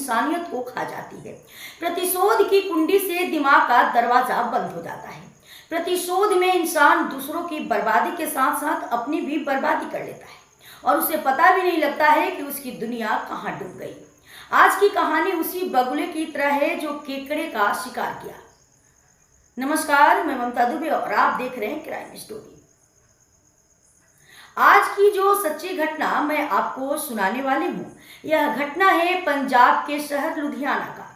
इंसानियत को खा जाती है। प्रतिशोध की कुंडी से दिमाग का दरवाजा बंद हो जाता है। प्रतिशोध में इंसान दूसरों की बर्बादी के साथ साथ अपनी भी बर्बादी कर लेता है और उसे पता भी नहीं लगता है कि उसकी दुनिया कहाँ डूब गई। आज की कहानी उसी बगुले की तरह है जो केकड़े का शिकार किया। नमस्कार, मैं ममता दुबे और आप देख रहे हैं क्राइम स्टोरी। आज की जो सच्ची घटना मैं आपको सुनाने वाली हूँ, यह घटना है पंजाब के शहर लुधियाना का।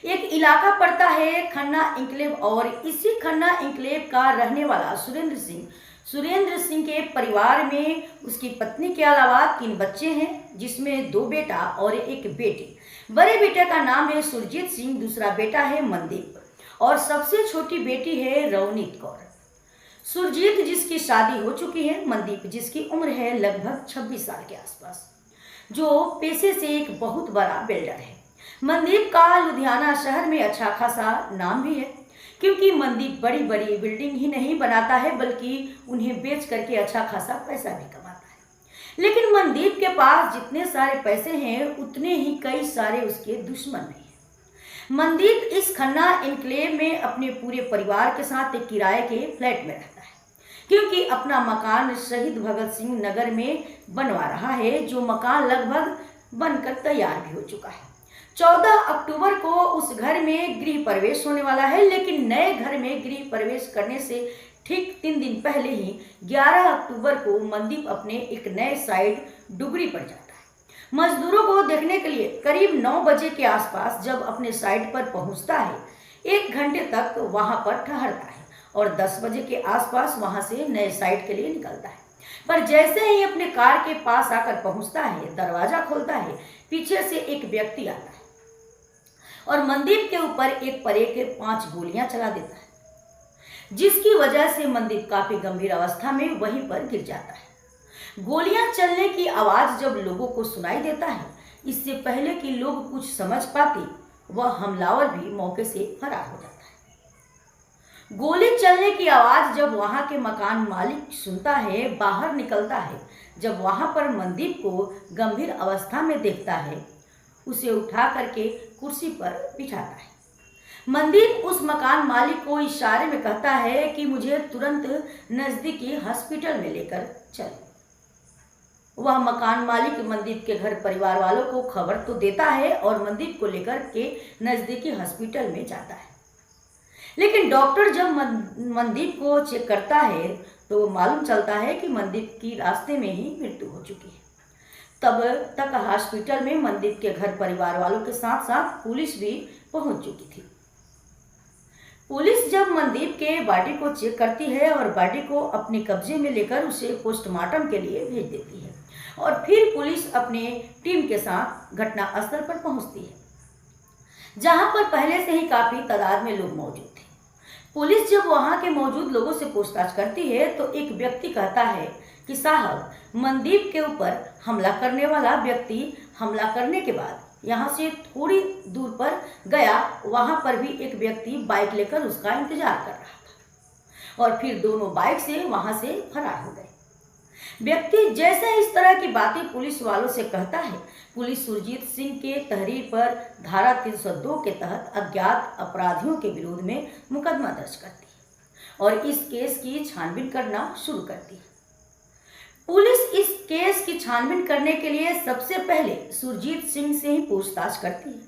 एक इलाका पड़ता है खन्ना एन्क्लेव और इसी खन्ना एन्क्लेव का रहने वाला सुरेंद्र सिंह के परिवार में उसकी पत्नी के अलावा 3 बच्चे हैं, जिसमें 2 बेटा और 1 बेटी। बड़े बेटे का नाम है सुरजीत सिंह, दूसरा बेटा है मनदीप और सबसे छोटी बेटी है रवनीत कौर। सुरजीत जिसकी शादी हो चुकी है, मनदीप जिसकी उम्र है लगभग 26 साल के आसपास, जो पेशे से एक बहुत बड़ा बिल्डर है। मनदीप का लुधियाना शहर में अच्छा खासा नाम भी है, क्योंकि मनदीप बड़ी बड़ी बिल्डिंग ही नहीं बनाता है बल्कि उन्हें बेच करके अच्छा खासा पैसा भी कमाता है। लेकिन मनदीप के पास जितने सारे पैसे हैं उतने ही कई सारे उसके दुश्मन भी हैं। मनदीप इस खन्ना एन्क्लेव में अपने पूरे परिवार के साथ एक किराए के फ्लैट में रहता है, क्योंकि अपना मकान शहीद भगत सिंह नगर में बनवा रहा है, जो मकान लगभग बनकर तैयार भी हो चुका है। 14 अक्टूबर को उस घर में गृह प्रवेश होने वाला है, लेकिन नए घर में गृह प्रवेश करने से ठीक 3 दिन पहले ही 11 अक्टूबर को मनदीप अपने एक नए साइट डुगरी पर जाता है। मजदूरों को देखने के लिए करीब 9 बजे के आसपास जब अपने साइट पर पहुंचता है, 1 घंटे तक वहां पर ठहरता है और 10 बजे के आसपास वहां से नए साइट के लिए निकलता है। पर जैसे ही अपने कार के पास आकर पहुंचता है, दरवाजा खोलता है, पीछे से एक व्यक्ति आता है और मनदीप के ऊपर एक पर एक 5 गोलियां चला देता है, जिसकी वजह से मनदीप काफी गंभीर अवस्था में वहीं पर गिर जाता है। गोलियां चलने की आवाज जब लोगों को सुनाई देता है, इससे पहले कि लोग कुछ समझ पाते, वह हमलावर भी मौके से फरार हो जाता है। गोली चलने की आवाज जब वहां के मकान मालिक सुनता है, बाहर निकलता है, जब वहां पर मनदीप को गंभीर अवस्था में देखता है, उसे उठा करके कुर्सी पर बिठाता है। मनदीप उस मकान मालिक को इशारे में कहता है कि मुझे तुरंत नजदीकी हॉस्पिटल में लेकर चलो। वह मकान मालिक मनदीप के घर परिवार वालों को खबर तो देता है और मनदीप को लेकर के नजदीकी हॉस्पिटल में जाता है। लेकिन डॉक्टर जब मनदीप को चेक करता है तो मालूम चलता है कि मनदीप की रास्ते में ही मृत्यु हो चुकी है। तब तक हॉस्पिटल में मनदीप के घर परिवार वालों के साथ साथ पुलिस भी पहुंच चुकी थी। पुलिस जब मनदीप के बॉडी को चेक करती है और बॉडी को अपने कब्जे में लेकर उसे पोस्टमार्टम के लिए भेज देती है और फिर पुलिस अपने टीम के साथ घटनास्थल पर पहुंचती है, जहां पर पहले से ही काफी तादाद में लोग मौजूद थे। पुलिस जब वहां के मौजूद लोगों से पूछताछ करती है तो एक व्यक्ति कहता है कि साहब, मनदीप के ऊपर हमला करने वाला व्यक्ति हमला करने के बाद यहाँ से थोड़ी दूर पर गया, वहां पर भी एक व्यक्ति बाइक लेकर उसका इंतजार कर रहा था और फिर दोनों बाइक से वहां से फरार हो गए। व्यक्ति जैसे इस तरह की बातें पुलिस वालों से कहता है, पुलिस सुरजीत सिंह के तहरीर पर धारा 302 के तहत अज्ञात अपराधियों के विरोध में मुकदमा दर्ज करती है और इस केस की छानबीन करना शुरू करती है। पुलिस इस केस की छानबीन करने के लिए सबसे पहले सुरजीत सिंह से ही पूछताछ करती है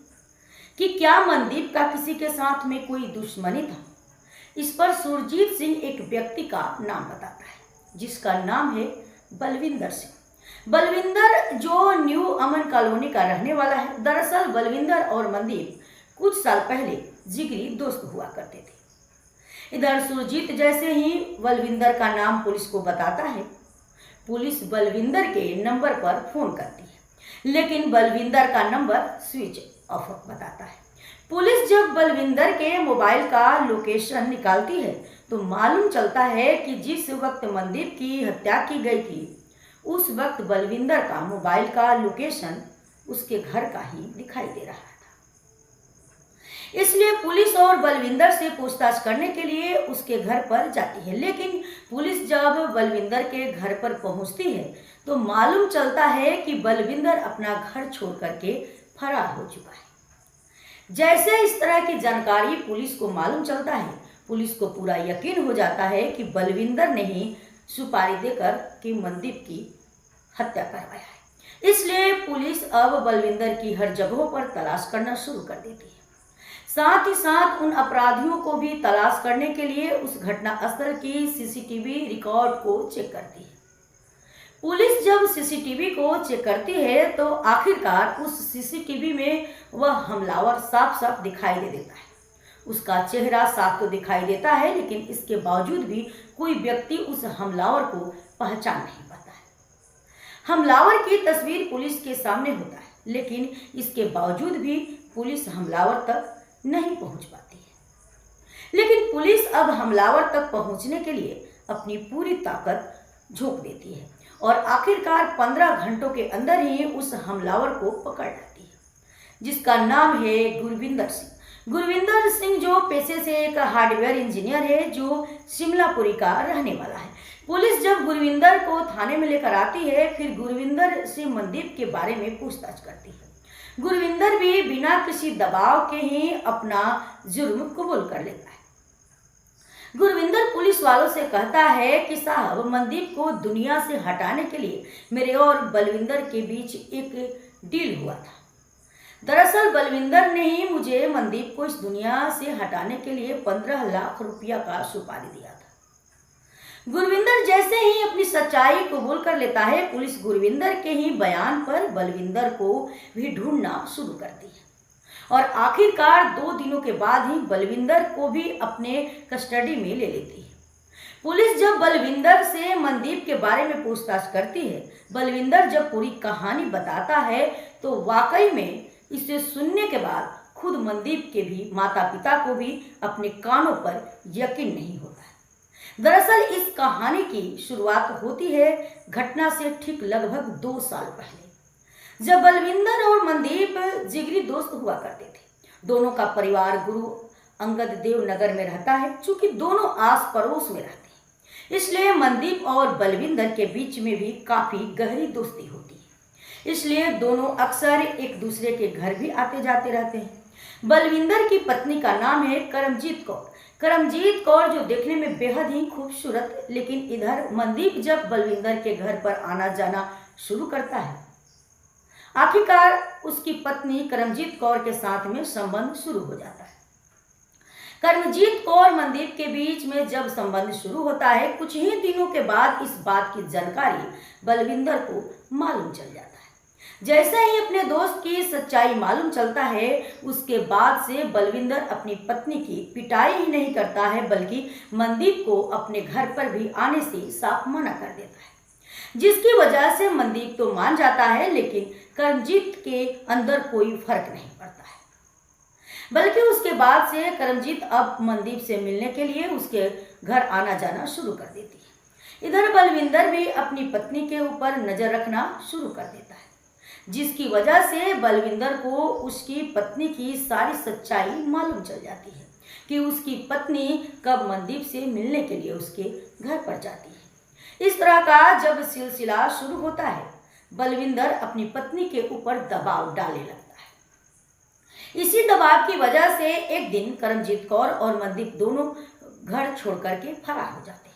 कि क्या मनदीप का किसी के साथ में कोई दुश्मनी था। इस पर सुरजीत सिंह एक व्यक्ति का नाम बताता है, जिसका नाम है बलविंदर सिंह। बलविंदर जो न्यू अमन कॉलोनी का रहने वाला है। दरअसल बलविंदर और मनदीप कुछ साल पहले जिगरी दोस्त हुआ करते थे। इधर सुरजीत जैसे ही बलविंदर का नाम पुलिस को बताता है, पुलिस बलविंदर के नंबर पर फोन करती है, लेकिन बलविंदर का नंबर स्विच ऑफ बताता है। पुलिस जब बलविंदर के मोबाइल का लोकेशन निकालती है तो मालूम चलता है कि जिस वक्त मनदीप की हत्या की गई थी, उस वक्त बलविंदर का मोबाइल का लोकेशन उसके घर का ही दिखाई दे रहा था। इसलिए पुलिस और बलविंदर से पूछताछ करने के लिए उसके घर पर जाती है। लेकिन पुलिस जब बलविंदर के घर पर पहुंचती है तो मालूम चलता है कि बलविंदर अपना घर छोड़ करके फरार हो चुका है। जैसे इस तरह की जानकारी पुलिस को मालूम चलता है, पुलिस को पूरा यकीन हो जाता है कि बलविंदर ने ही सुपारी देकर कि मनदीप की हत्या करवाया है। इसलिए पुलिस अब बलविंदर की हर जगहों पर तलाश करना शुरू कर देती है। साथ ही साथ उन अपराधियों को भी तलाश करने के लिए उस घटना स्थल की सीसीटीवी रिकॉर्ड को चेक करती है। पुलिस जब सीसीटीवी को चेक करती है तो आखिरकार उस सीसीटीवी में वह हमलावर साफ साफ दिखाई दे देता है। उसका चेहरा साफ तो दिखाई देता है, लेकिन इसके बावजूद भी कोई व्यक्ति उस हमलावर को पहचान नहीं पाता है। हमलावर की तस्वीर पुलिस के सामने होता है, लेकिन इसके बावजूद भी पुलिस हमलावर तक नहीं पहुंच पाती है। लेकिन पुलिस अब हमलावर तक पहुंचने के लिए अपनी पूरी ताकत झोंक देती है और आखिरकार 15 घंटों के अंदर ही उस हमलावर को पकड़ लेती है, जिसका नाम है गुरविंदर सिंह। गुरविंदर सिंह जो पेशे से एक हार्डवेयर इंजीनियर है, जो शिमलापुरी का रहने वाला है। पुलिस जब गुरविंदर को थाने में लेकर आती है, फिर गुरविंदर से मनदीप के बारे में पूछताछ करती है। गुरविंदर भी बिना किसी दबाव के ही अपना जुर्म कबूल कर लेता है। गुरविंदर पुलिस वालों से कहता है कि साहब, मनदीप को दुनिया से हटाने के लिए मेरे और बलविंदर के बीच एक डील हुआ था। दरअसल बलविंदर ने ही मुझे मनदीप को इस दुनिया से हटाने के लिए 15 लाख रुपया का सुपारी दिया था। गुरविंदर जैसे ही अपनी सच्चाई कबूल कर लेता है, पुलिस गुरविंदर के ही बयान पर बलविंदर को भी ढूंढना शुरू करती है और आखिरकार 2 दिनों के बाद ही बलविंदर को भी अपने कस्टडी में ले लेती है। पुलिस जब बलविंदर से मनदीप के बारे में पूछताछ करती है, बलविंदर जब पूरी कहानी बताता है तो वाकई में इसे सुनने के बाद खुद मनदीप के भी माता पिता को भी अपने कानों पर यकीन नहीं होता है। दरअसल इस कहानी की शुरुआत होती है घटना से ठीक लगभग 2 साल पहले, जब बलविंदर और मनदीप जिगरी दोस्त हुआ करते थे। दोनों का परिवार गुरु अंगद देव नगर में रहता है। चूंकि दोनों आस पड़ोस में रहते हैं, इसलिए मनदीप और बलविंदर के बीच में भी काफी गहरी दोस्ती होती है। इसलिए दोनों अक्सर एक दूसरे के घर भी आते जाते रहते हैं। बलविंदर की पत्नी का नाम है करमजीत कौर। करमजीत कौर जो देखने में बेहद ही खूबसूरत, लेकिन इधर मनदीप जब बलविंदर के घर पर आना जाना शुरू करता है, आखिरकार उसकी पत्नी करमजीत कौर के साथ में संबंध शुरू हो जाता है। करमजीत कौर मनदीप के बीच में जब संबंध शुरू होता है, कुछ ही दिनों के बाद इस बात की जानकारी बलविंदर को मालूम चल जाता है। जैसे ही अपने दोस्त की सच्चाई मालूम चलता है, उसके बाद से बलविंदर अपनी पत्नी की पिटाई ही नहीं करता है, बल्कि मनदीप को अपने घर पर भी आने से साफ मना कर देता है, जिसकी वजह से मनदीप तो मान जाता है, लेकिन करमजीत के अंदर कोई फर्क नहीं पड़ता है। बल्कि उसके बाद से करमजीत अब मनदीप से मिलने के लिए उसके घर आना जाना शुरू कर देती है। इधर बलविंदर भी अपनी पत्नी के ऊपर नजर रखना शुरू कर देता है, जिसकी वजह से बलविंदर को उसकी पत्नी की सारी सच्चाई मालूम चल जाती है कि उसकी पत्नी कब मनदीप से मिलने के लिए उसके घर पर जाती है। इस तरह का जब सिलसिला शुरू होता है, बलविंदर अपनी पत्नी के ऊपर दबाव डालने लगता है। इसी दबाव की वजह से एक दिन करमजीत कौर और मनदीप दोनों घर छोड़ करके फरार हो जाते हैं।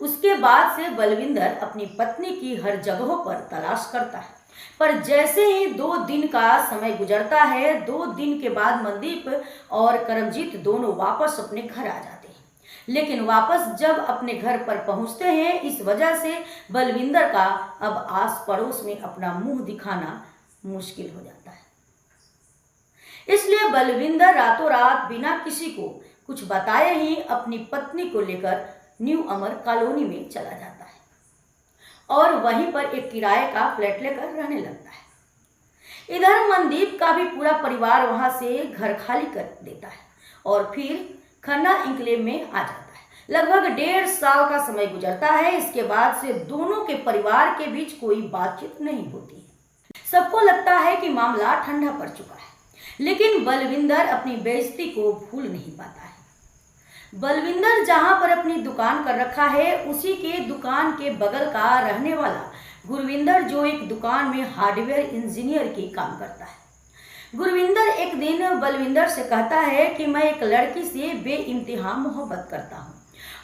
उसके बाद से बलविंदर अपनी पत्नी की हर जगहों पर तलाश करता है, पर जैसे ही 2 दिन का समय गुजरता है, 2 दिन के बाद मनदीप और करमजीत दोनों वापस अपने घर आ जाते हैं। लेकिन वापस जब अपने घर पर पहुंचते हैं, इस वजह से बलविंदर का अब आस पड़ोस में अपना मुंह दिखाना मुश्किल हो जाता है। इसलिए बलविंदर रातों रात बिना किसी को कुछ बताए ही अपनी पत्नी को लेकर न्यू अमर कॉलोनी में चला जाता है और वहीं पर एक किराए का फ्लैट लेकर रहने लगता है। इधर मनदीप का भी पूरा परिवार वहां से घर खाली कर देता है और फिर खन्ना एन्क्लेव में आ जाता है। लगभग 1.5 साल का समय गुजरता है। इसके बाद से दोनों के परिवार के बीच कोई बातचीत नहीं होती है। सबको लगता है कि मामला ठंडा पड़ चुका है, लेकिन बलविंदर अपनी बेइज्जती को भूल नहीं पाता है। बलविंदर जहां पर अपनी दुकान कर रखा है, उसी के दुकान के बगल का रहने वाला गुरविंदर, जो एक दुकान में हार्डवेयर इंजीनियर की काम करता है। गुरविंदर एक एक दिन बलविंदर से कहता है कि मैं एक लड़की से बेइंतहा मोहब्बत करता हूँ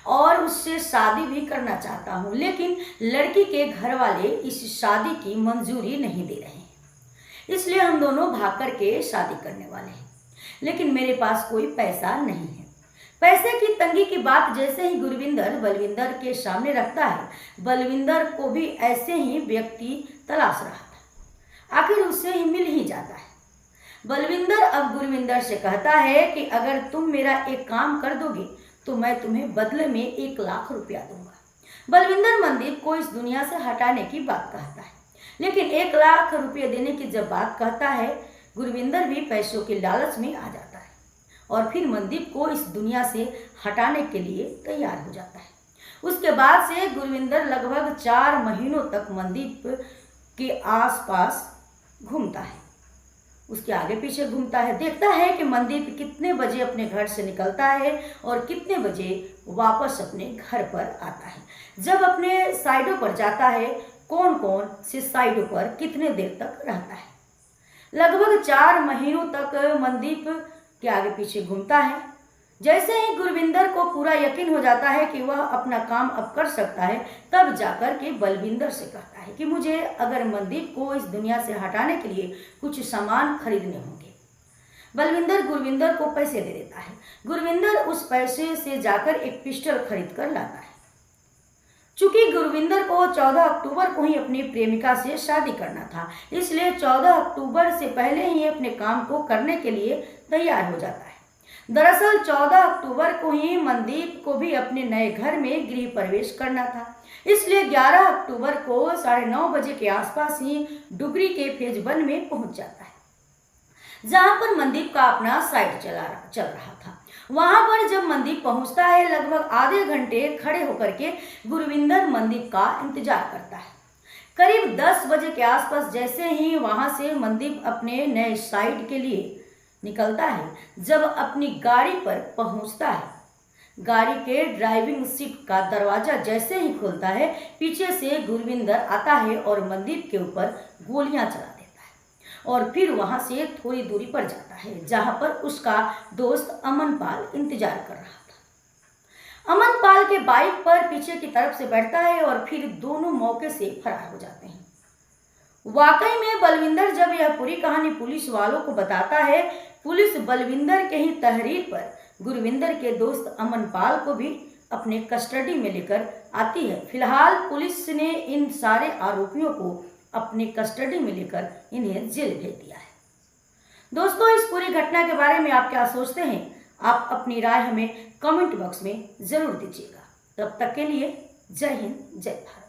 और उससे शादी भी करना चाहता हूँ, लेकिन लड़की के घर वाले इस शादी की मंजूरी नहीं दे रहे हैं, इसलिए हम दोनों भाग करके शादी करने वाले हैं। लेकिन मेरे पास कोई पैसा नहीं है। पैसे की तंगी की बात जैसे ही गुरविंदर बलविंदर के सामने रखता है, बलविंदर को भी ऐसे ही व्यक्ति तलाश रहा था, आखिर उससे ही मिल ही जाता है। बलविंदर अब गुरविंदर से कहता है कि अगर तुम मेरा एक काम कर दोगे तो मैं तुम्हें बदले में 1 लाख रुपया दूंगा। बलविंदर मनदीप को इस दुनिया से हटाने की बात कहता है, लेकिन 1 लाख रुपये देने की जब बात कहता है, गुरविंदर भी पैसों के लालच में आ जाता है और फिर मनदीप को इस दुनिया से हटाने के लिए तैयार हो जाता है। उसके बाद से गुरविंदर लगभग 4 महीनों तक मनदीप के आसपास घूमता है, उसके आगे पीछे घूमता है, देखता है कि मनदीप कितने बजे अपने घर से निकलता है और कितने बजे वापस अपने घर पर आता है। जब अपने साइडों पर जाता है, कौन कौन से साइडों पर कितने देर तक रहता है। लगभग 4 महीनों तक मनदीप के आगे पीछे घूमता है। जैसे ही गुरविंदर को पूरा यकीन हो जाता है कि वह अपना काम अब कर सकता है, तब जाकर के बलविंदर से कहता है कि मुझे अगर मनदीप को इस दुनिया से हटाने के लिए कुछ सामान खरीदने होंगे। बलविंदर गुरविंदर को पैसे दे देता है। गुरविंदर उस पैसे से जाकर एक पिस्टल खरीद कर लाता है। चूंकि गुरविंदर को 14 अक्टूबर को ही अपनी प्रेमिका से शादी करना था, इसलिए 14 अक्टूबर से पहले ही अपने काम को करने के लिए तैयार हो जाता है। दरअसल 14 अक्टूबर को ही मनदीप को भी अपने नए घर में गृह प्रवेश करना था, इसलिए 11 अक्टूबर को 9:30 बजे के आसपास ही डुगरी के फेज 1 में पहुंच जाता है, जहां पर मनदीप का अपना साइट चल रहा था। वहां पर जब मनदीप पहुंचता है, लगभग आधे घंटे खड़े होकर के गुरविंदर मनदीप का इंतजार करता है। करीब 10 बजे के आसपास जैसे ही वहां से मनदीप अपने नए साइट के लिए निकलता है, जब अपनी गाड़ी पर पहुंचता है, गाड़ी के ड्राइविंग सीट का दरवाजा जैसे ही खुलता है, पीछे से गुरविंदर आता है और मनदीप के ऊपर गोलियां चला देता है और फिर वहां से थोड़ी दूरी पर जाता है, जहां पर उसका दोस्त अमनपाल इंतजार कर रहा था। अमनपाल के बाइक पर पीछे की तरफ से बैठता है और फिर दोनों मौके से फरार हो जाते हैं। वाकई में बलविंदर जब यह पूरी कहानी पुलिस वालों को बताता है, पुलिस बलविंदर के ही तहरीर पर गुरविंदर के दोस्त अमनपाल को भी अपने कस्टडी में लेकर आती है। फिलहाल पुलिस ने इन सारे आरोपियों को अपने कस्टडी में लेकर इन्हें जेल भेज दिया है। दोस्तों, इस पूरी घटना के बारे में आप क्या सोचते हैं? आप अपनी राय हमें कमेंट बॉक्स में जरूर दीजिएगा। तब तक के लिए जय हिंद, जय भारत।